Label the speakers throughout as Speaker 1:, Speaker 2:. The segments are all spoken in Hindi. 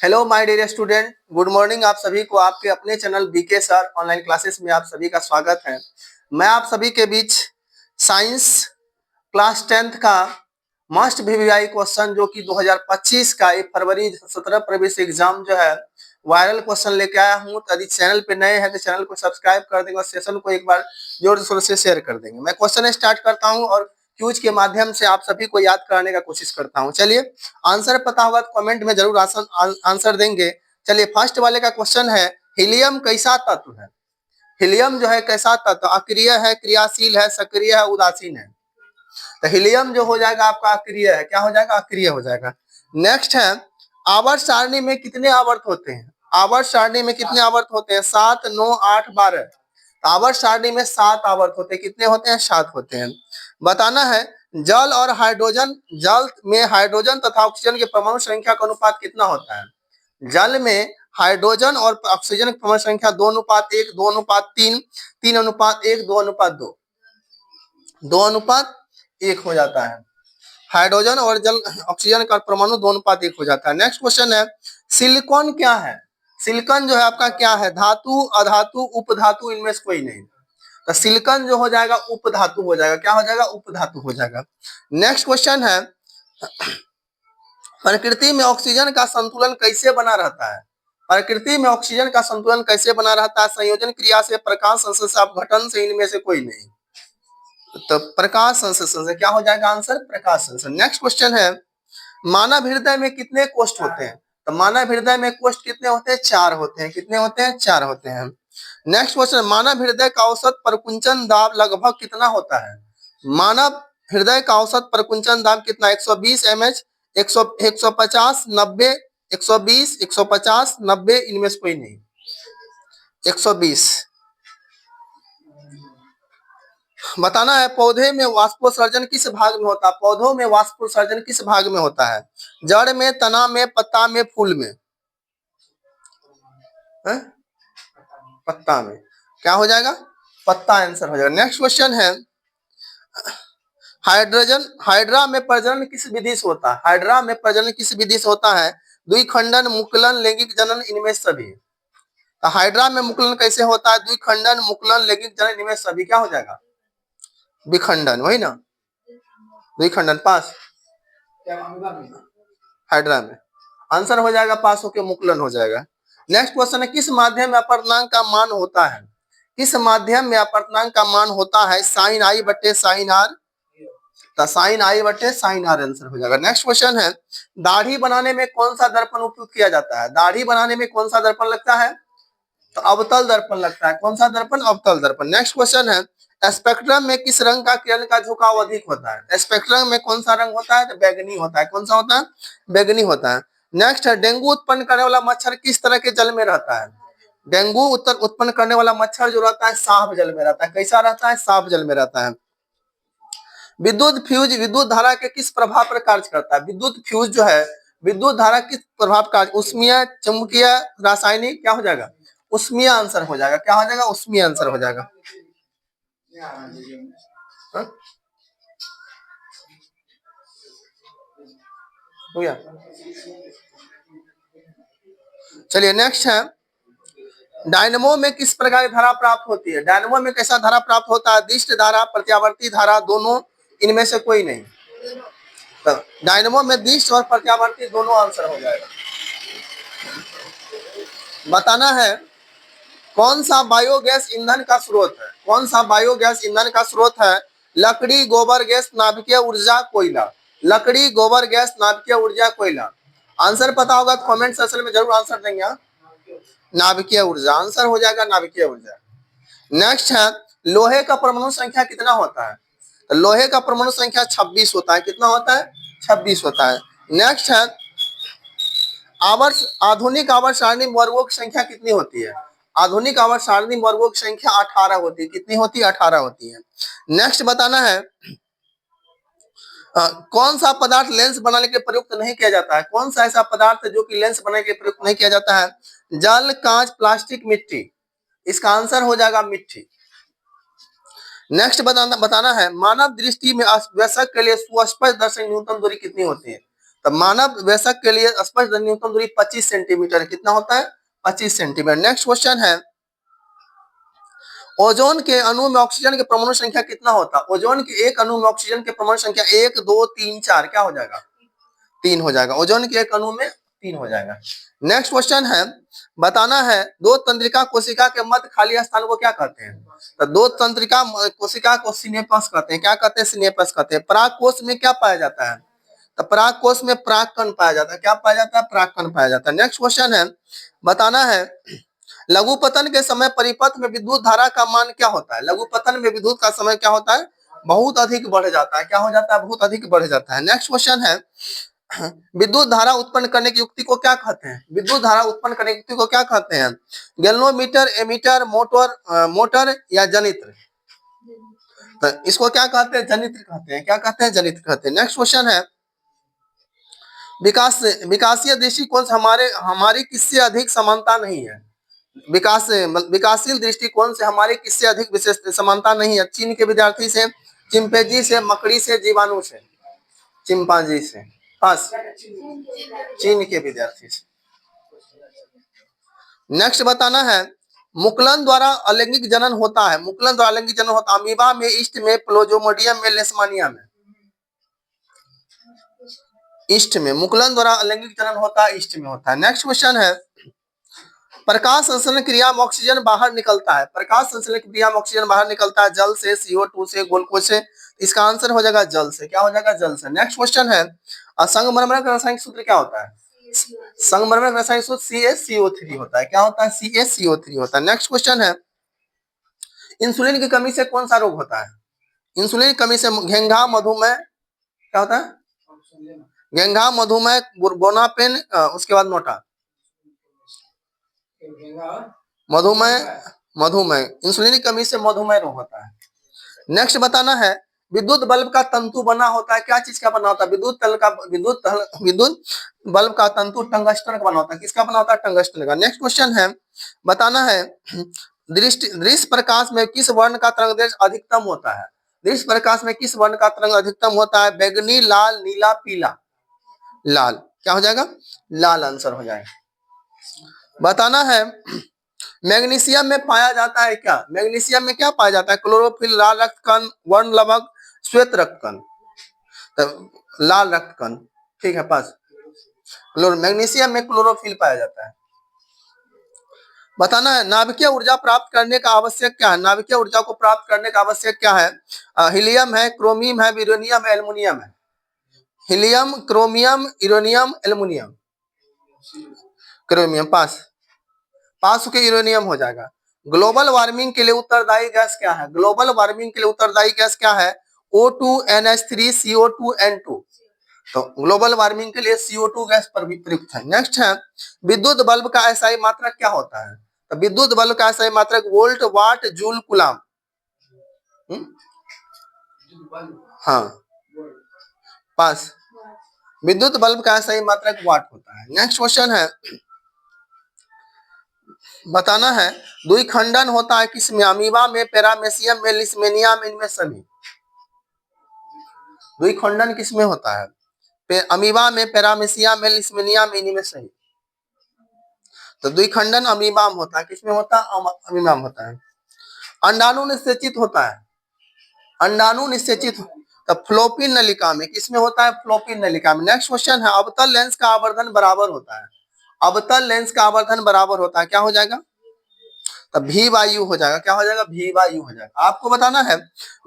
Speaker 1: Hello my dear student, good morning. आप सभी को आपके अपने channel BK sir online classes में आप सभी का स्वागत है। मैं आप सभी के बीच साइंस क्लास 10th का मस्ट वीवीआई क्वेश्चन जो कि 2025 का 1 फरवरी 17 प्रवेश एग्जाम जो है वायरल क्वेश्चन लेके आया हूँ। तो यदि चैनल पे नए हैं तो चैनल को सब्सक्राइब कर देंगे और सेशन को एक बार जोर शोर से शेयर कर देंगे। मैं क्वेश्चन स्टार्ट करता हूँ और क्यूज के माध्यम से आप सभी को याद कराने का कोशिश करता हूँ। चलिए, आंसर पता होगा तो कमेंट में जरूर आंसर देंगे। चलिए, फर्स्ट वाले का क्वेश्चन है, हीलियम कैसा तत्व है? हीलियम जो है कैसा तत्व? अक्रिय है, क्रियाशील है, सक्रिय है, उदासीन है? तो हीलियम जो हो जाएगा आपका अक्रिय है। क्या हो जाएगा? अक्रिय हो जाएगा। नेक्स्ट है, आवर्त सारणी में कितने आवर्त होते हैं? आवर्त सारणी में कितने आवर्त होते हैं? 7, 9, 8, 12। आवर्त सारणी में 7 आवर्त होते हैं। कितने होते हैं? 7 होते हैं। बताना है, जल और हाइड्रोजन, जल में हाइड्रोजन तथा ऑक्सीजन के परमाणु संख्या का अनुपात कितना होता है? जल में हाइड्रोजन और ऑक्सीजन की परमाणु संख्या 2:1, 2:3, 3:1, 2:2, 2:1 हो जाता है। हाइड्रोजन और जल ऑक्सीजन का परमाणु 2:1 हो जाता है। नेक्स्ट क्वेश्चन है, सिलिकॉन क्या है? सिलिकॉन जो है आपका क्या है? धातु, अधातु, उपधातु, इनमें से कोई नहीं। तो सिलिकॉन जो हो जाएगा उपधातु हो जाएगा। क्या हो जाएगा? उपधातु हो जाएगा। नेक्स्ट क्वेश्चन है, प्रकृति में ऑक्सीजन का संतुलन कैसे बना रहता है? प्रकृति में ऑक्सीजन का संतुलन कैसे बना रहता है? संयोजन क्रिया से, प्रकाश संश्लेषण, अपघटन से, इनमें से कोई नहीं। तो प्रकाश संश्लेषण से। क्या हो जाएगा आंसर? प्रकाश संश्लेषण। नेक्स्ट क्वेश्चन है, मानव हृदय में कितने कोष्ठ होते हैं? तो मानव हृदय में कोष्ठ कितने होते हैं? 4 होते हैं। कितने होते हैं? 4 होते हैं। नेक्स्ट क्वेश्चन, मानव हृदय का औसत परकुंचन दाब लगभग कितना होता है? मानव हृदय का औसत परकुंचन दाब कितना? 120 mH, 150, 90, 120, 150, 90, इनमें से कोई नहीं। 120। बताना है, पौधे में वाष्पोत्सर्जन किस भाग में होता है? पौधों में वाष्पोत्सर्जन किस भाग में होता है? जड़ में, तना में, पत्ता में, फूल में? है? पत्ता में। क्या हो जाएगा? पत्ता आंसर हो जाएगा। नेक्स्ट क्वेश्चन है, हाइड्रा में प्रजनन किस विधि से होता है? हाइड्रा में प्रजनन किस विधि से होता है? द्विखंडन, मुकुलन, लैंगिक जनन, इनमें सभी। तो हाइड्रा में मुकुलन कैसे होता है? द्विखंडन, मुकुलन, लैंगिक जनन, इनमें सभी। क्या हो जाएगा? विखंडन, वही ना? द्विखंडन पास हाइड्रा में आंसर हो जाएगा, पास होके मुकुलन हो जाएगा। नेक्स्ट क्वेश्चन है, किस माध्यम में अपर्णांक का मान होता है? किस माध्यम में अपर्णांक का मान होता है? साइन आई बटे साइन आर। तो साइन आई बटे साइन आर आंसर हो जाएगा। नेक्स्ट क्वेश्चन है, दाढ़ी बनाने में कौन सा दर्पण उपयोग किया जाता है? दाढ़ी बनाने में कौन सा दर्पण लगता है? तो अवतल दर्पण लगता है। कौन सा दर्पण? अवतल दर्पण। नेक्स्ट क्वेश्चन है, स्पेक्ट्रम में किस रंग का किरण का झुकाव अधिक होता है? स्पेक्ट्रम में कौन सा रंग होता है? तो बैगनी होता है। कौन सा होता है? बैगनी होता है। नेक्स्ट है, डेंगू उत्पन्न करने वाला मच्छर किस तरह के जल में रहता है? डेंगू उत्पन्न करने वाला मच्छर जो रहता है साफ जल में रहता है। कैसा रहता है? साफ जल में रहता है। विद्युत फ्यूज विद्युत धारा के किस प्रभाव पर कार्य करता है? विद्युत फ्यूज जो है विद्युत धारा किस प्रभाव कार्य? उष्मीय, चुंबकीय, रासायनिक? क्या हो जाएगा? उष्मीय आंसर हो जाएगा। क्या हो जाएगा? उष्मीय आंसर हो जाएगा। हो गया। चलिए, नेक्स्ट है, डायनमो में किस प्रकार की धारा प्राप्त होती है? डायनमो में कैसा धारा प्राप्त होता है? दिष्ट धारा, प्रत्यावर्ती धारा, दोनों, इनमें से कोई नहीं। तो डायनमो में दिष्ट और प्रत्यावर्ती दोनों आंसर हो जाएगा। बताना है, कौन सा बायोगैस ईंधन का स्रोत है? कौन सा बायोगैस ईंधन का स्रोत है? लकड़ी, गोबर गैस, नाभिकीय ऊर्जा, कोयला। लकड़ी, गोबर गैस, नाभिकीय ऊर्जा, कोयला। आंसर पता होगा तो कमेंट सेक्शन में जरूर आंसर देंगे। नाभिकीय ऊर्जा आंसर हो जाएगा, नाभिकीय ऊर्जा। नेक्स्ट है, लोहे का परमाणु संख्या कितना होता है? तो लोहे का परमाणु संख्या 26 होता है। कितना होता है? 26 होता है। नेक्स्ट है, आधुनिक आवर्त सारणी वर्गों की संख्या कितनी होती है? आधुनिक आवर्त सारणी वर्गों की संख्या 18 होती है। कितनी होती है? 18 होती है। नेक्स्ट बताना है, कौन सा पदार्थ लेंस बनाने के प्रयुक्त नहीं किया जाता है? कौन सा ऐसा पदार्थ है जो कि लेंस बनाने के प्रयुक्त नहीं किया जाता है? जल, कांच, प्लास्टिक, मिट्टी। इसका आंसर हो जाएगा मिट्टी। नेक्स्ट बताना है, मानव दृष्टि में वयस्क के लिए सुस्पष्ट दर्शक न्यूनतम दूरी कितनी होती है? तो मानव वयस्क के लिए स्पर्श न्यूनतम दूरी 25 सेंटीमीटर, कितना होता है 25 सेंटीमीटर। नेक्स्ट क्वेश्चन है ओजोन के अणु में ऑक्सीजन के परमाणु संख्या कितना होता है? ओजोन के एक अणु में ऑक्सीजन के परमाणु संख्या 1 2 3 4 क्या हो जाएगा 3 हो जाएगा। ओजोन के एक अणु में 3 हो जाएगा। नेक्स्ट क्वेश्चन है बताना है दो तंत्रिका कोशिका के मध्य खाली स्थान को क्या कहते हैं? तो दो तंत्रिका कोशिका को सिनेपस कहते हैं। क्या कहते हैं? सिनेपस कहते हैं। पराग कोश में क्या पाया जाता है? तो पराग कोश में परागकण पाया जाता है। क्या पाया जाता है? परागकण पाया जाता है। नेक्स्ट क्वेश्चन है बताना है लघु पतन के समय परिपथ में विद्युत धारा का मान क्या होता है? लघु पतन में विद्युत का समय क्या होता है? बहुत अधिक बढ़ जाता है। क्या हो जाता है? बहुत अधिक बढ़ जाता है। नेक्स्ट क्वेश्चन है विद्युत धारा उत्पन्न करने की युक्ति को क्या कहते हैं? विद्युत धारा उत्पन्न करने की युक्ति को क्या कहते हैं? गैल्वेनोमीटर, एमीटर, मोटर या जनित्र? तो इसको क्या कहते हैं? जनित्र कहते हैं। क्या कहते हैं? जनित्र कहते हैं। नेक्स्ट क्वेश्चन है विकासीय दृष्टिकोण से हमारी किससे अधिक समानता नहीं है? विकासशील दृष्टिकोण से हमारे किससे अधिक विशेष समानता नहीं है? चीन के विद्यार्थी से, चिंपैंजी से, मकड़ी से, जीवाणु से? चिंपांजी से। पास चीन के विद्यार्थी से। नेक्स्ट बताना है मुकुलन द्वारा अलैंगिक जनन होता है। मुकुलन द्वारा अलैंगिक जनन होता है अमीबा में, ईस्ट में, प्लाज्मोडियम में, लेशमानिया में? ईस्ट में। मुकुलन द्वारा अलैंगिक जनन होता है ईस्ट में होता है। नेक्स्ट क्वेश्चन है प्रकाश संश्लेषण क्रिया में ऑक्सीजन बाहर निकलता है। प्रकाश संश्लेषण क्रिया में ऑक्सीजन बाहर निकलता है जल से, CO2 से, ग्लूकोज से? इसका आंसर हो जाएगा जल से। क्या हो जाएगा? जल से। नेक्स्ट क्वेश्चन है संगमरमर का रासायनिक सूत्र क्या होता है? संगमरमर का रासायनिक सूत्र CaCO3 होता है। क्या होता है? CaCO3 होता है। नेक्स्ट क्वेश्चन है इंसुलिन की कमी से कौन सा रोग होता है? इंसुलिन की कमी से घेंघा, मधुमेह, क्या होता है? घेंघा, मधुमेह, बोनापेन, उसके बाद मोटा मधुमेह इंसुलिन की कमी से मधुमेह रोग होता है। नेक्स्ट बताना है विद्युत बल्ब का तंतु बना होता है क्या चीज का बना होता है? विद्युत बल्ब का तंतु टंगस्टन का बना होता है। किसका बना होता है? टंगस्टन का। नेक्स्ट क्वेश्चन है बताना है दृश्य प्रकाश में किस वर्ण का तरंगदैर्घ्य अधिकतम होता है? दृश्य प्रकाश में किस वर्ण का तरंग अधिकतम होता है? बैगनी, लाल, नीला, पीला? लाल। क्या हो जाएगा? लाल आंसर हो जाएगा। बताना है मैग्नीशियम में पाया जाता है क्या? मैग्नीशियम में क्या पाया जाता है? क्लोरोफिल, लाल रक्त कण, वर्ण लवक, श्वेत रक्त कण? तो लाल रक्त कण। ठीक है पास। मैग्नीशियम में क्लोरोफिल पाया जाता है। बताना है नाभिकीय ऊर्जा प्राप्त करने का आवश्यक क्या है? नाभिकीय ऊर्जा को प्राप्त करने का आवश्यक क्या है? हीलियम है, क्रोमियम है, यूरेनियम है, एल्युमिनियम है? Helium, chromium, uranium, aluminium? Chromium. पास के यूरेनियम हो जाएगा। ग्लोबल वार्मिंग के लिए उत्तरदायी गैस क्या है? ग्लोबल वार्मिंग के लिए उत्तरदायी गैस क्या है? O2, NH3, CO2, N2? तो ग्लोबल वार्मिंग के लिए CO2 गैस पर भी प्रयुक्त है। नेक्स्ट है विद्युत बल्ब का एसआई मात्रक क्या होता है? तो विद्युत बल्ब का एसआई मात्रक वोल्ट, वाट, जूल, कूलाम? हाँ पास। विद्युत बल्ब का एसआई मात्रक वाट होता है। नेक्स्ट क्वेश्चन है बताना है द्विखंडन होता है किसमें? अमीबा में, पैरामेसियम में, लिस्मेनिया में? इनमें सभी। द्विखंडन किसमें होता है? अमीबा में, पैरामेसिया में, लिस्मेनिया में? इनमें सही। तो द्विखंडन अमीबा में होता है। किसमें होता है? अमीबा में होता है। अंडाणु निषेचित होता है। अंडाणु निषेचित तो फ्लोपिन नलिका में। किसमें होता है? फ्लोपिन नलिका में। नेक्स्ट क्वेश्चन है अवतल लेंस का आवर्धन बराबर होता है। अवतल लेंस का आवर्धन बराबर होता है। क्या हो जाएगा? तो भी वायु हो जाएगा। क्या हो जाएगा? भी वायु हो जाएगा। आपको बताना है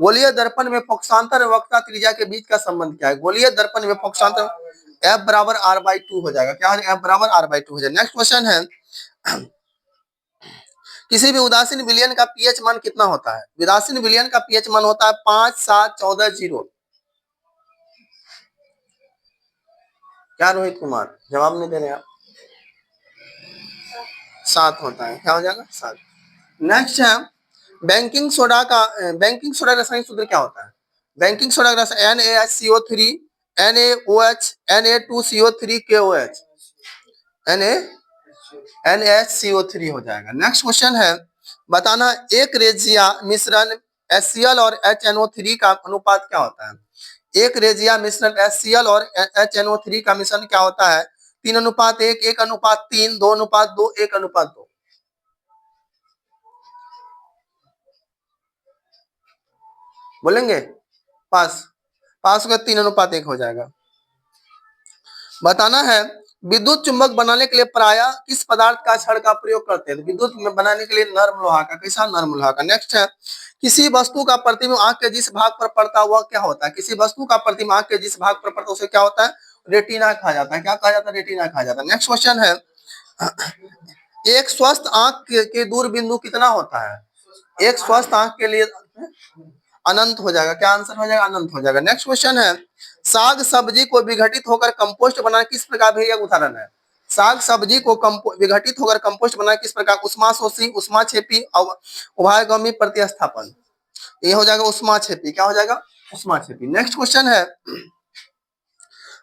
Speaker 1: गोलीय दर्पण में फोकसांतर वक्रता त्रिज्या के बीच का संबंध क्या है? गोलीय दर्पण में फोकसांतर F बराबर R/2 हो जाएगा। क्या हो जाएगा? F बराबर R/2 हो जाएगा। नेक्स्ट क्वेश्चन है किसी भी उदासीन विलयन का पीएच मान कितना होता है? उदासीन विलयन का पीएच मान होता है 5, 7, 14, 0? क्या रोहित कुमार जवाब नहीं दे रहे आप? 7 होता है। क्या हो जाएगा? 7। नेक्स्ट है बेकिंग सोडा रासायनिक सूत्र क्या होता है? बेकिंग सोडा का NaHCO3, NaOH, Na2CO3, KOH? NaHCO3 हो जाएगा। नेक्स्ट क्वेश्चन है बताना एक रेजिया मिश्रण HCl और HNO3 का अनुपात क्या होता है? एक रेजिया मिश्रण HCl और HNO3 का मिश्रण क्या होता है? 3:1, 1:3, 2:2, 1:2। बोलेंगे? पास पास का 3:1 हो जाएगा। बताना है विद्युत चुंबक बनाने के लिए प्रायः किस पदार्थ का छड़ का प्रयोग करते हैं? तो विद्युत में बनाने के लिए नर्म लोहा का। कैसा? नर्म लोहा का। नेक्स्ट है किसी वस्तु का प्रतिबिंब आंख के जिस भाग पर पड़ता है वह क्या होता है? किसी वस्तु का प्रतिबिंब आंख के जिस भाग पर पड़ता है उसे क्या होता है? रेटिना कहा जाता है। क्या कहा जाता है? रेटिना कहा जाता है। नेक्स्ट क्वेश्चन है एक स्वस्थ आंख के दूर बिंदु कितना होता है? एक स्वस्थ आंख के लिए अनंत हो जाएगा। क्या आंसर हो जाएगा? अनंत हो जाएगा। नेक्स्ट क्वेश्चन है साग सब्जी को विघटित होकर कंपोस्ट बनाना किस प्रकार भी उदाहरण है? साग सब्जी को विघटित होकर कंपोस्ट बनाना किस प्रकार? उष्माशोषी, उष्माक्षेपी, उभयगामी प्रतिस्थापन। ये हो जाएगा उष्माक्षेपी। क्या हो जाएगा? उष्माक्षेपी। नेक्स्ट क्वेश्चन है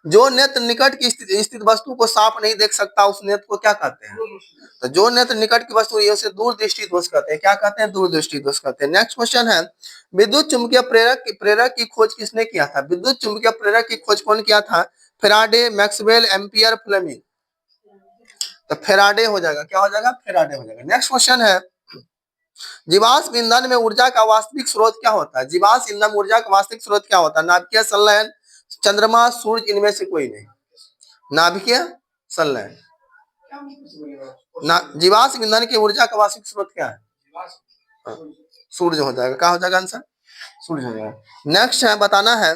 Speaker 1: जो नेत्र निकट की स्थित वस्तु को साफ नहीं देख सकता उस नेत्र को क्या कहते हैं? तो जो नेत्र निकट की वस्तु है उसे दूरदृष्टि दोष कहते हैं। क्या कहते हैं? दूरदृष्टि दोष कहते हैं। नेक्स्ट क्वेश्चन है विद्युत चुंबकीय प्रेरक की खोज किसने किया था? विद्युत चुंबकीय प्रेरक की खोज कौन किया था? Faraday, Maxwell, Ampere, Fleming. तो फेराडे हो जाएगा। क्या हो जाएगा? फेराडे हो जाएगा। नेक्स्ट क्वेश्चन है जीवाश्म ईंधन में ऊर्जा का वास्तविक स्रोत क्या होता है? जीवाश्म ईंधन ऊर्जा का वास्तविक स्रोत क्या होता है? नाभिकीय संलयन, चंद्रमा, सूरज, इनमें से कोई नहीं। नाभिकीय संलयन। जीवाश्म ईंधन की ऊर्जा का वास्तविक स्रोत क्या है? सूर्य हो जाएगा। क्या हो जाएगा आंसर? सूर्य हो जाएगा। नेक्स्ट है बताना है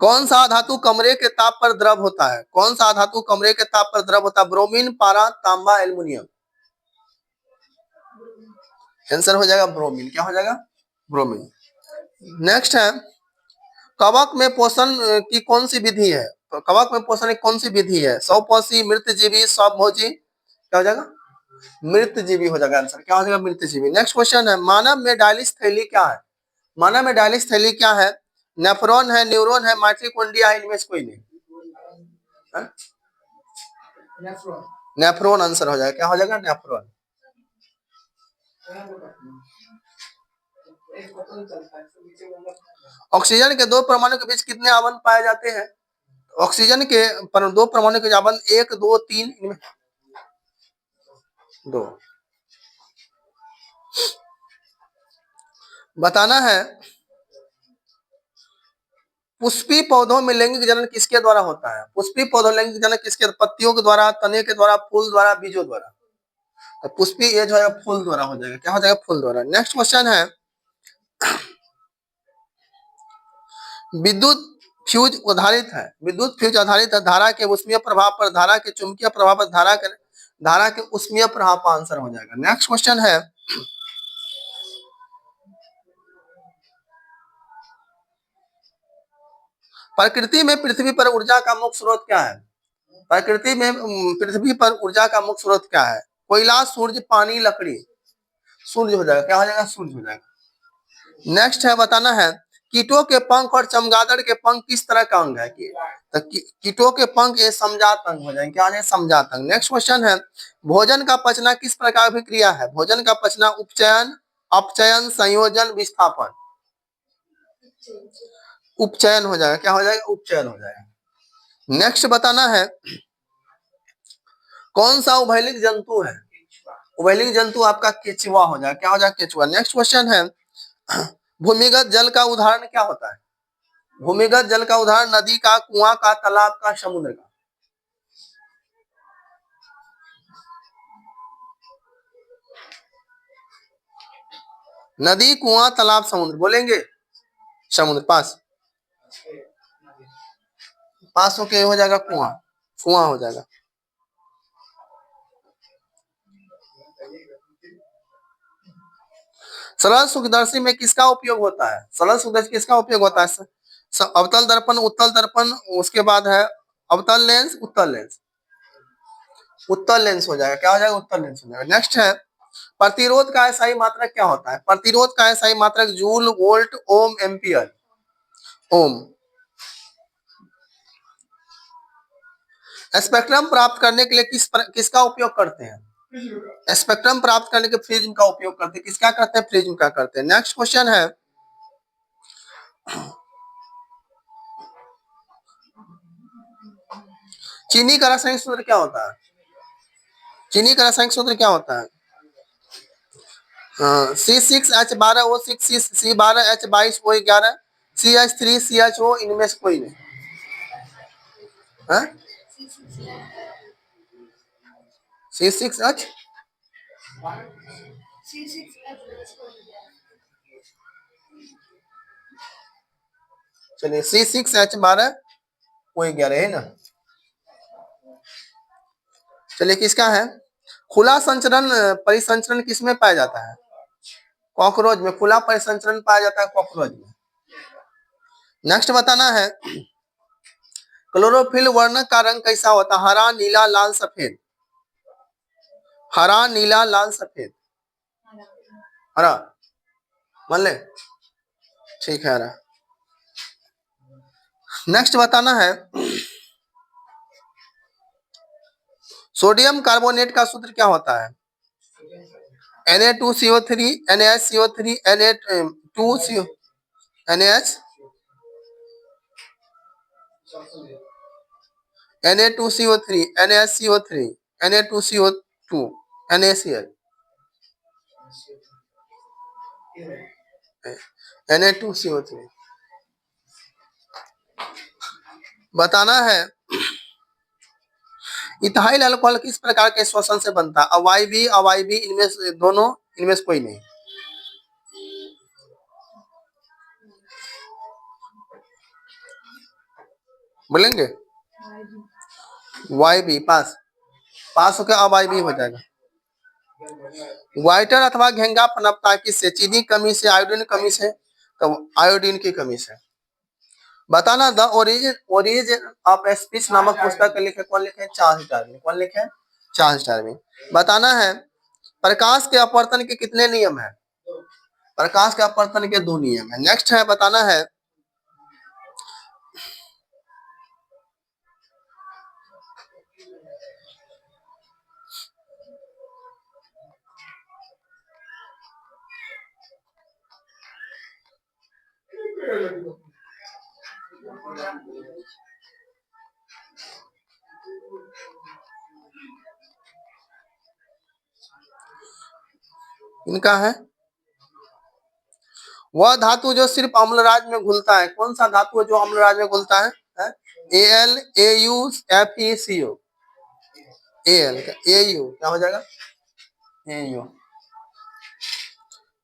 Speaker 1: कौन सा धातु कमरे के ताप पर द्रव होता है? कौन सा धातु कमरे के ताप पर द्रव होता है? ब्रोमीन, पारा, तांबा, एल्युमिनियम। आंसर हो जाएगा ब्रोमीन। क्या हो जाएगा? ब्रोमीन। नेक्स्ट है कवक में पोषण की कौन सी विधि है? तो कवक में पोषण की कौन सी विधि है? स्वपोषी, मृतजीवी, स्वभोजी। क्या हो जाएगा? मृतजीवी हो जाएगा आंसर। क्या हो जाएगा? मृतजीवी। नेक्स्ट क्वेश्चन है मानव में डायलिस थैली क्या है? मानव में डायलिस थैली क्या है? नेफ्रॉन है, न्यूरॉन है, माइटोकॉन्ड्रिया है, इनमें से कोई नहीं। नेफ्रॉन आंसर हो जाएगा। क्या हो जाएगा? नेफ्रॉन। ऑक्सीजन के दो परमाणु के बीच कितने आवन पाए जाते हैं? ऑक्सीजन के दो परमाणु के आवन 1, 2, 3, इनमें 2। बताना है पुष्पी पौधों में लैंगिक जनन किसके द्वारा होता है? पुष्पी पौधों लैंगिक जनन किसके? पत्तियों के द्वारा, तने के द्वारा, फूल द्वारा, बीजों द्वारा। तो पुष्पी ये जो है फूल द्वारा हो जाएगा। क्या हो जाएगा? फूल द्वारा। नेक्स्ट क्वेश्चन है विद्युत फ्यूज आधारित है। विद्युत फ्यूज आधारित है धारा के उष्मीय प्रभाव पर, धारा के चुंबकीय प्रभाव पर, धारा के उष्मीय प्रभाव पर। आंसर हो जाएगा। नेक्स्ट क्वेश्चन है प्रकृति में पृथ्वी पर ऊर्जा का मुख्य स्रोत क्या है? प्रकृति में पृथ्वी पर ऊर्जा का मुख्य स्रोत क्या है? कोयला, सूर्य, पानी, लकड़ी। सूर्य हो जाएगा। क्या हो जाएगा? सूर्य हो जाएगा। नेक्स्ट है बताना है कीटों के पंख और चमगादड़ के पंख किस तरह का अंग है? तो कीटों के पंख ये समजात अंग हो जाएंगे। क्या है? समजात अंग। नेक्स्ट क्वेश्चन है भोजन का पचना किस प्रकार की क्रिया है? भोजन का पचना उपचयन, अपचयन, संयोजन, विस्थापन। उपचयन हो जाएगा। क्या हो जाएगा? उपचयन हो जाएगा। नेक्स्ट बताना है कौन सा उभयलिंग जंतु है? उभयलिंग जंतु आपका केचुआ हो जाएगा। क्या हो जाएगा? केचुआ। नेक्स्ट क्वेश्चन है भूमिगत जल का उदाहरण क्या होता है? भूमिगत जल का उदाहरण नदी का, कुआं का, तालाब का, समुद्र का। नदी, कुआं, तालाब, समुद्र। बोलेंगे? समुद्र। पास पास होके हो जाएगा कुआं। कुआं हो जाएगा। सरल सूक्ष्मदर्शी में किसका उपयोग होता है? सरल सूक्ष्मदर्शी किसका उपयोग होता है? अवतल दर्पण, उत्तल दर्पण, उसके बाद है अवतल लेंस, उत्तल लेंस। उत्तल लेंस हो जाएगा। क्या हो जाएगा? उत्तल लेंस हो जाएगा। नेक्स्ट है प्रतिरोध का एसआई मात्रक क्या होता है? प्रतिरोध का एसआई मात्रक जूल, वोल्ट, ओम, एम्पियर। ओम। स्पेक्ट्रम प्राप्त करने के लिए किसका उपयोग करते हैं? स्पेक्ट्रम प्राप्त करने के प्रिज्म का उपयोग करते हैं। किसका करते हैं? प्रिज्म का करते हैं। नेक्स्ट क्वेश्चन है, चीनी का रासायनिक सूत्र क्या होता है? चीनी का रासायनिक सूत्र क्या होता है? C6H12O6 C12H22O11 CH3CHO, इनमें से कोई नहीं है? C6H चलिए C6H12O11 है ना। चलिए किसका है? खुला संचरण परिसंचरण किसमें पाया जाता है? कॉकरोच में खुला परिसंचरण पाया जाता है, कॉकरोच में। नेक्स्ट बताना है, क्लोरोफिल वर्णक का रंग कैसा होता है? हरा, नीला, लाल, सफेद। हरा, नीला, लाल, सफेद। हरा मान ले, ठीक है हरा। नेक्स्ट बताना है, सोडियम कार्बोनेट का सूत्र क्या होता है? Na2CO3 NaCO3 Na2CO NaH Na2CO3 NaCO3 Na2CO2 NaCl Na2CO3। बताना है, इथाइल अल्कोहल किस प्रकार के श्वसन से बनता है? अवायवी, अवायवी, इनमें से दोनों, इनमें से कोई नहीं। बोलेंगे वायबी, पास होकर अवायवी हो जाएगा। वाइटर अथवा घेंगा पनपता है किससे? चीनी कमी से, आयोडीन कमी से, तो आयोडीन की कमी से। बताना, द ओरिजिन ऑफ स्पीच नामक पुस्तक लिखे कौन लिखे? Charles Darwin. कौन लिखे? Charles Darwin. बताना है, प्रकाश के अपवर्तन के कितने नियम है? प्रकाश के अपवर्तन के 2 नियम है। नेक्स्ट है, बताना है, इनका है, वह धातु जो सिर्फ अम्लराज में घुलता है। कौन सा धातु है जो अम्लराज में घुलता है? Al, Au, FeCO। Al का Au क्या हो जाएगा? Au।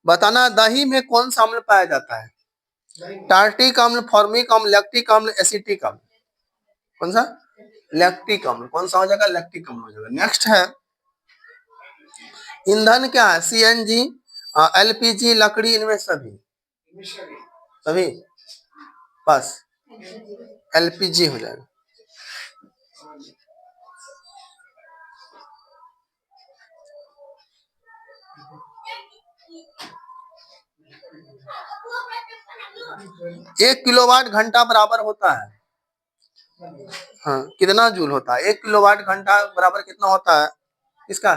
Speaker 1: बताना, दही में कौन सा अम्ल पाया जाता है? टार्टिक अम्ल, फॉर्मिक अम्ल, लैक्टिक अम्ल, एसिटिक अम्ल। कौन सा? लैक्टिक अम्ल। कौन सा हो जाएगा? लैक्टिक अम्ल हो जाएगा। नेक्स्ट है, ईंधन क्या है? CNG, LPG, लकड़ी, इनमें सभी सभी बस LPG हो जाएगा। एक किलोवाट घंटा बराबर होता है, हाँ, कितना जूल होता है? 1 किलोवाट घंटा बराबर कितना होता है? इसका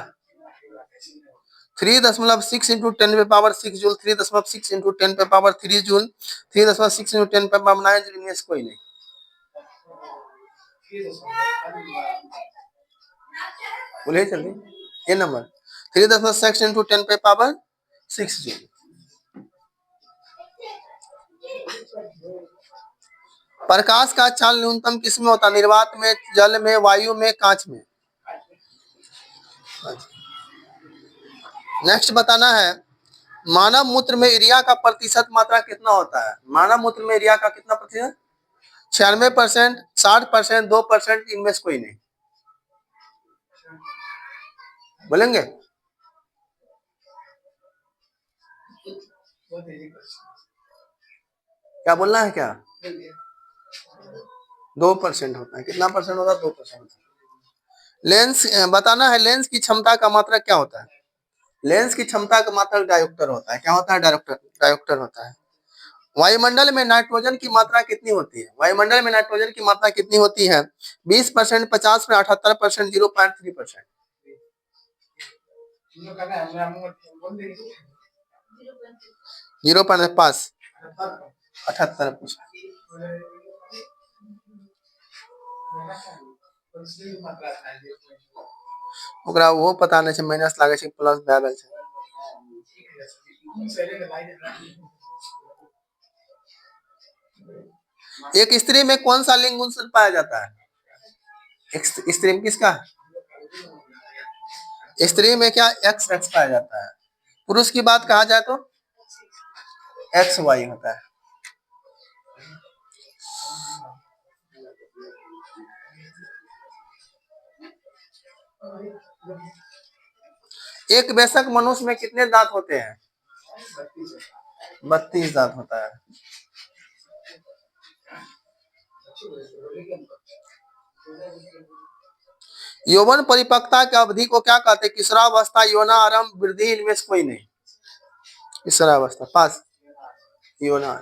Speaker 1: 3.6 इंटू 10 पे पावर 6 जूल, 3.6 इंटू 10 पे पावर 3 जूल, 3.6 इंटू 10 पे पावर 9 जूल, इनमें से कोई नहीं। बोलिए जल्दी, ये नंबर 3.6 इंटू 10 पे पावर 6 जूल। प्रकाश का चाल न्यूनतम किसमें होता है? निर्वात में, जल में, वायु में, कांच में। नेक्स्ट बताना है, मानव मूत्र में यूरिया का प्रतिशत मात्रा कितना होता है? मानव मूत्र में यूरिया का कितना प्रतिशत? 96%, 60%, 2%, इनमें से कोई नहीं। बोलेंगे क्या बोलना है? क्या 2% होता है? कितना परसेंट होता है? 2%। लेंस बताना है, लेंस की क्षमता का मात्रा क्या होता है? लेंस की क्षमता का मात्रा डायोप्टर होता है। क्या होता है? डायोप्टर होता है। वायुमंडल में नाइट्रोजन की मात्रा कितनी होती है? वायुमंडल में नाइट्रोजन की मात्रा कितनी होती है? 20%, 50%, 78%, 0.3%। 0.5 78 पूछा। ओकरा वो पता नहीं छै, माइनस लागे छै प्लस भए गेल छै। एक स्त्री में कौन सा लिंग गुण पाया जाता है? एक स्त्री में किसका? स्त्री में क्या एक्स एक्स पाया जाता है। पुरुष की बात कहा जाए तो एक्स वाई होता है। एक वयस्क मनुष्य में कितने दांत होते हैं? 32 दांत होता है। यौवन परिपक्वता की अवधि को क्या कहते हैं? किशोरावस्था, यौना आरंभ, वृद्धि, इनमें से कोई नहीं। किशोरावस्था पास। यौना।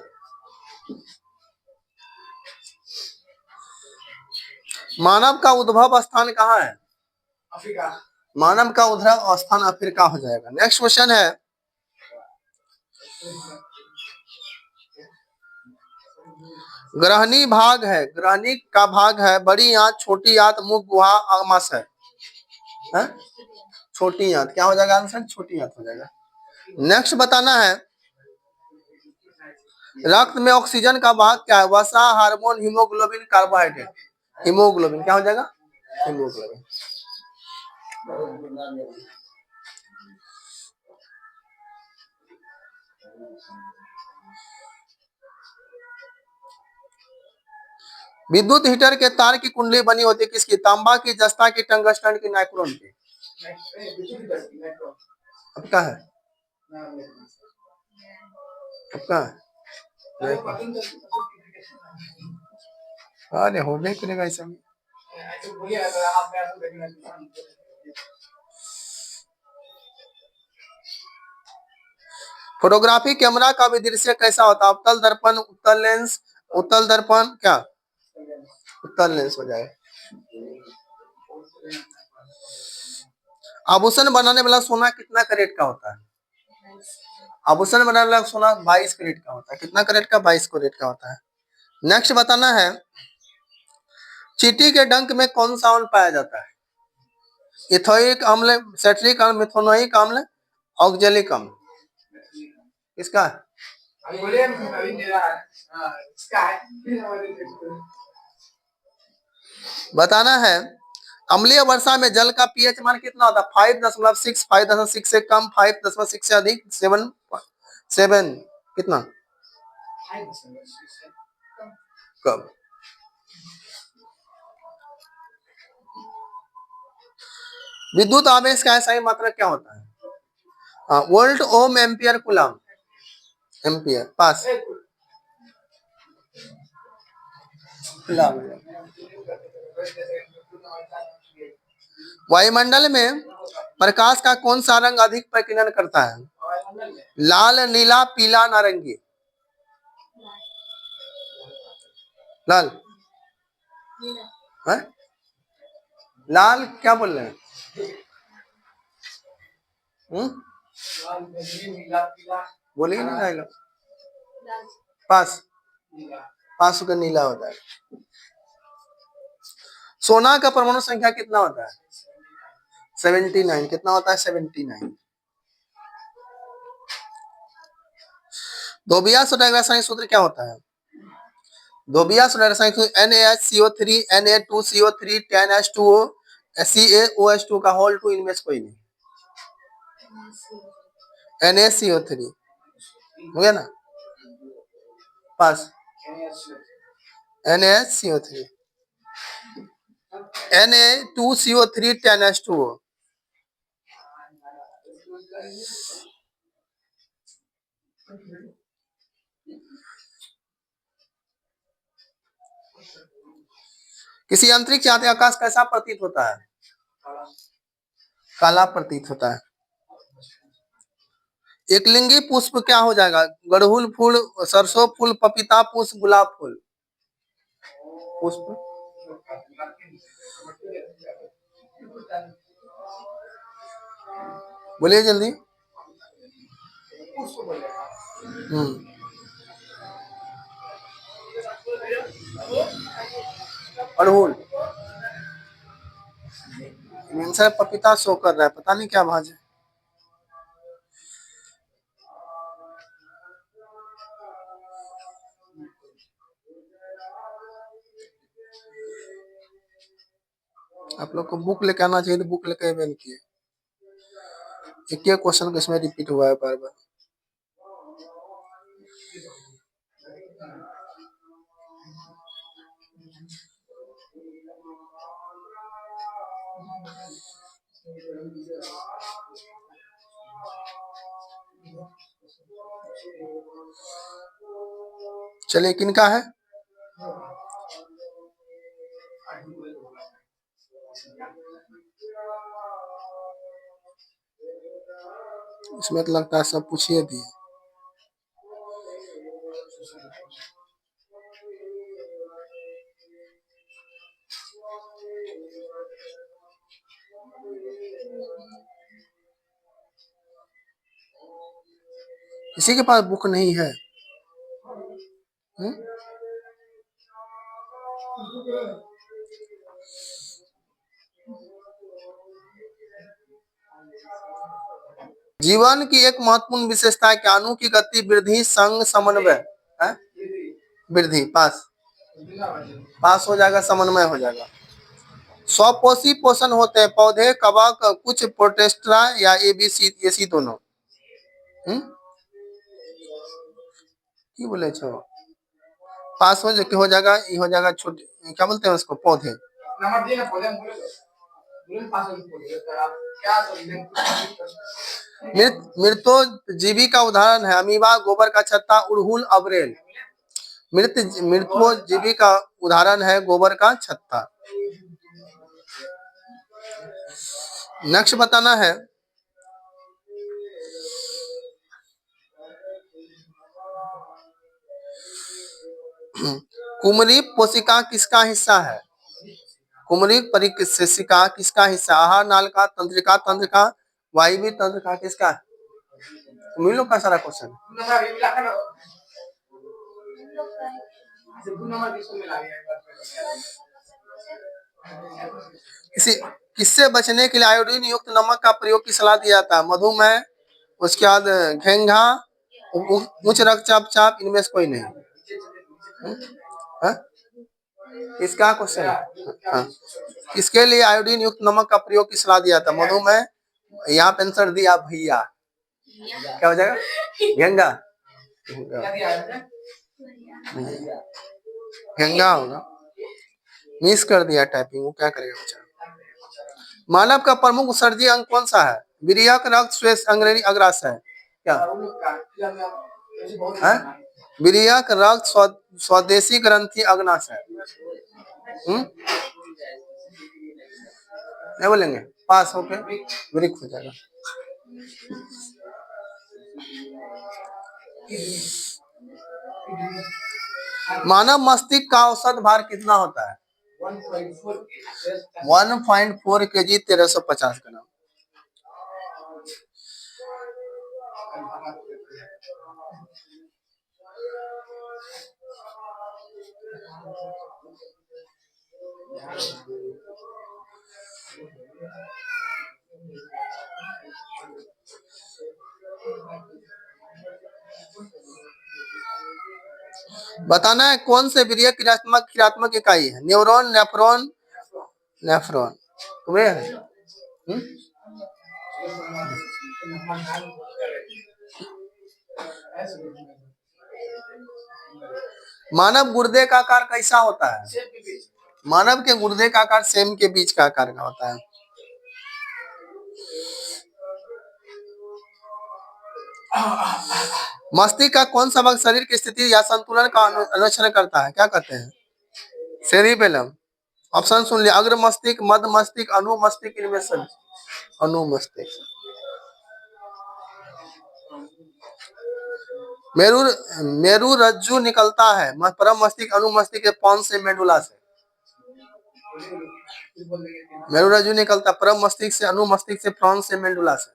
Speaker 1: मानव का उद्भव स्थान कहाँ है? अफ्रीका। मानव का उद्भव स्थान अफ्रीका हो जाएगा। नेक्स्ट क्वेश्चन है, ग्रहणी भाग है, ग्रहणी का भाग है बड़ी आंत, छोटी आंत, मुख, गुहा, आमाशय है? छोटी आंत क्या हो जाएगा आंसर? छोटी आंत हो जाएगा। नेक्स्ट बताना है, रक्त में ऑक्सीजन का भाग क्या है? वसा, हार्मोन, हीमोग्लोबिन, कार्बोहाइड्रेट। हीमोग्लोबिन क्या हो जाएगा? हीमोग्लोबिन। विद्युत हीटर के तार की कुंडली बनी होती है किसकी? तांबा की, जस्ता की, टंगस्टन की, नाइक्रोन की? आपका है? आपका है? अरे हो नहीं करेगा ऐसा। फोटोग्राफी कैमरा का विदृश्य कैसा होता है? अवतल दर्पण, उत्तल लेंस, उत्तल दर्पण क्या? उत्तल लेंस हो जाएगा। आभूषण बनाने वाला सोना कितना कैरेट का होता है? आभूषण बनाने वाला सोना 22 कैरेट का होता है। कितना कैरेट का? 22 कैरेट का होता है। नेक्स्ट बताना है, चींटी के डंक में कौन सा अम्ल पाया जाता है? इथोइक अम्ल, सेट्रिक अम्ल, मिथोनोइक अम्ल, ऑक्जेलिक अम्ल। किसका? बताना है, अम्लीय वर्षा में जल का पीएच मान कितना होता है? 5.6, 5.6 से कम, 5.6 से अधिक, 7 कितना कब? विद्युत आवेश का सही मात्रा क्या होता है? वोल्ट, ओम, एम्पियर, कूलम। एम्पियर पास। वायुमंडल में प्रकाश का कौन सा रंग अधिक प्रकीर्णन करता है? लाल, नीला, पीला, नारंगी। लाल है? लाल क्या बोल रहे हैं? बोलिए ना। पास। पास होकर नीला होता है। सोना का परमाणु संख्या कितना होता है? 79। कितना होता है? 79। धोबिया सोडा रासायनिक सूत्र क्या होता है? धोबिया सोडा रासायनिक सूत्र NaHCO3 Na2CO3 10H2O CaOH2 का होल 2 इनमें से कोई नहीं। NaCO3 हो गया ना? पास। NaCO3 Na2CO3 10H2O। किसी अंतरिक्ष यात्री आकाश कैसा प्रतीत होता है? काला प्रतीत होता है। एकलिंगी पुष्प क्या हो जाएगा? गड़हुल फूल, सरसों फूल, पपीता पुष्प, गुलाब फूल। पुष्प बोलिए जल्दी। अड़हुल। आंसर पपीता शो कर रहा है, पता नहीं क्या भाज है। आप लोग को बुक लेके आना चाहिए, तो बुक लेके अवेल किए। एक ही क्वेश्चन इसमें रिपीट हुआ है बार बार। चलिए, किनका है? इसमें तो लगता है सब पूछिए दिए। किसी के पास बुक नहीं है? जीवन की एक महत्वपूर्ण विशेषता है कि अणु की गति वृद्धि संग समन्वय है। वृद्धि पास पास हो जाएगा, समन्वय हो जाएगा। स्वपोषी पोषण होते हैं पौधे, कवक, कुछ प्रोटेस्टा या एबीसी एसी दोनों। की बोले छो? पास हो जाएगा, ये हो जाएगा छोटे, क्या बोलते हैं उसको, पौधे। मृतोजीवी का उदाहरण है अमीबा, गोबर का छत्ता, उड़हुल, अबरेल। मृतोजीवी का उदाहरण है गोबर का छत्ता। नेक्स्ट बताना है, कुमरी कोशिका किसका हिस्सा है? कुमरी परिकोशिका किसका हिस्सा? आहार नाल का, तंत्रिका तंत्र का, वायवीय तंत्र का, किसका? मिलो का सारा क्वेश्चन। किससे बचने के लिए आयोडीन युक्त नमक का प्रयोग की सलाह दिया जाता है? मधुमेह, उसके बाद घेंघा, उच्च रक्तचाप, इनमें से कोई नहीं। इसका क्वेश्चन हाँ। किसके लिए आयोडीन युक्त नमक का प्रयोग की सलाह दिया था? मधुमेह। यहाँ पे आंसर दिया भैया, क्या हो जाएगा? घेंघा। घेंघा होगा, मिस कर दिया टाइपिंग, वो क्या करेगा बेचारा। मानव का प्रमुख उत्सर्जी अंग कौन सा है? विरियक, रक्त, श्वेत, अंग्रेणी, अग्राशय। क्या है? विरियक, रक्त, स्वदेशी ग्रंथि, अग्नाशय। नहीं बोलेंगे? पास होके वृक हो जाएगा। मानव मस्तिष्क का औसत भार कितना होता है? 1.4 kg, 1350 ग्राम। बताना है कौन से विरियक क्रियात्मक इकाई है? Neuron, nephron, nephron. मानव गुर्दे का आकार कैसा होता है? मानव के गुर्दे का आकार सेम के बीच का आकार का होता है। मस्तिष्क का कौन सा भाग शरीर की स्थिति या संतुलन का अनुसरण करता है? क्या कहते हैं? सेरिबेलम। ऑप्शन सुन लिया, अग्र मस्तिष्क, मध्य मस्तिष्क, अनुमस्तिष्क, इनमें से अनुमस्तिष्क। मेरु रज्जु निकलता है परम मस्तिष्क, अनुमस्तिष्क के पॉन्स से, मेडुला से। मेरु रज्जु निकलता परम मस्तिष्क से, अनुमस्तिष्क से, फ्रॉन्स से, मेडुला से।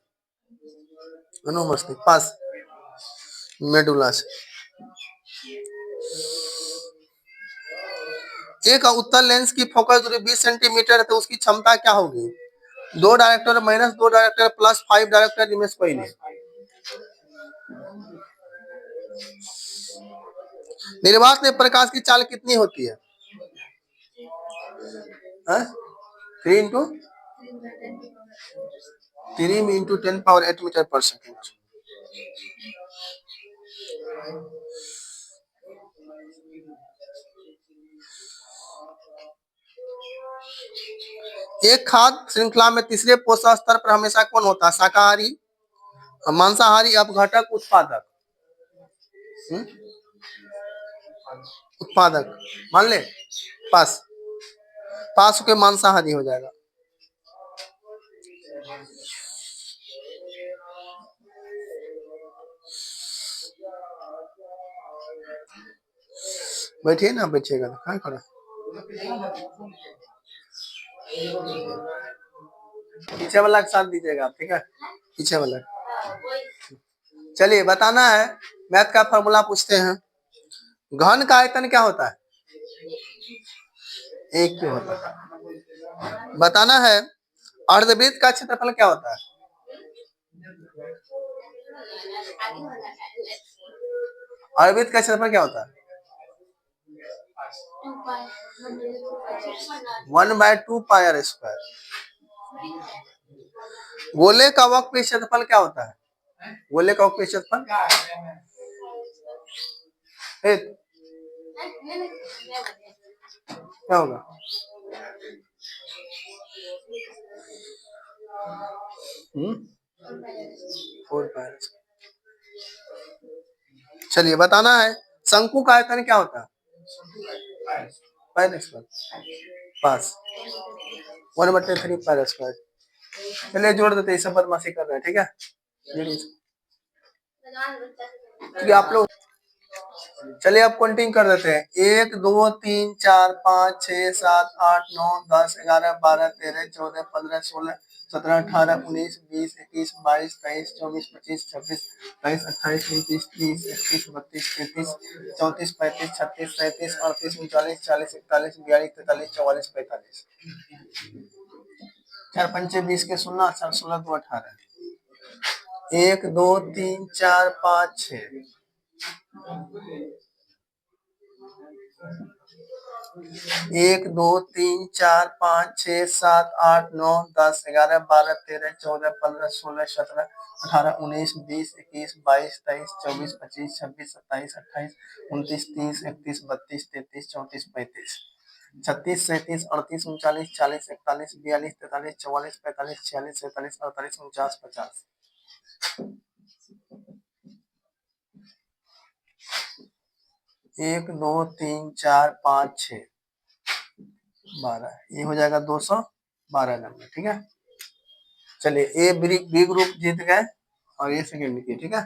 Speaker 1: अनुमस्तिष्क पास, मेडुला से। एक उत्तल लेंस की फोकस दूरी 20 सेंटीमीटर है तो उसकी क्षमता क्या होगी? 2 director minus 2 director plus 5 director निमेश पहले। निर्वात में प्रकाश की चाल कितनी होती है? 3 × 10⁻8 मीटर पर सेकेंड। एक खाद्य श्रृंखला में तीसरे पोषक स्तर पर हमेशा कौन होता है? शाकाहारी, मांसाहारी, अपघटक, उत्पादक। उत्पादक मान ले, पास। पास के मांसाहारी हो जाएगा। बैठिए ना, बैठिएगा तो कहाँ खड़ा। पीछे वाला के साथ दीजिएगा आप, ठीक है? पीछे वाला। चलिए बताना है, मैथ का फॉर्मूला पूछते हैं। घन का आयतन क्या होता है? एक क्यों होता है? बताना है अर्धवृत्त का क्षेत्रफल क्या होता है? अर्धवृत्त का क्षेत्रफल क्या होता है? 1/2 पाई आर स्क्वायर। गोले का वक्र क्षेत्रफल क्या होता है? गोले का वक्र क्षेत्रफल क्या होगा? चलिए बताना है शंकु का आयतन क्या होता है? पास 1/3 पाई स्क्वायर। चलिए जोड़ देते, सब बदमाशी कर रहे हैं, ठीक है? क्योंकि आप लोग, चलिए अब काउंटिंग कर देते हैं। 1 2 3 4 5 6 7 8 9 10 11 12 13 14 15 16 17 18 19 20 21 22 23 24 25 26 27 28 29 30 31 32 33 34 35 36 37 38 39 40 41 42 43 44 45। 4 पंचे 20 के 16 4 16 2 18। 1 2 3 4 5 6 1 2 3 4 5 6 7 8 9 10 11 12 13 14 15 16 17 18 19 20 21 22 23 24 25 26 27 28 29 30 31 32 33 34 35 36 37 38 39 40 41 42 43 44 45 46 47 48 49 50। 1 2 3 4 5 6 12, ये हो जाएगा 212 नंबर, ठीक है? चलिए ए बी ग्रुप जीत गए और ये सेकंड किए, ठीक है?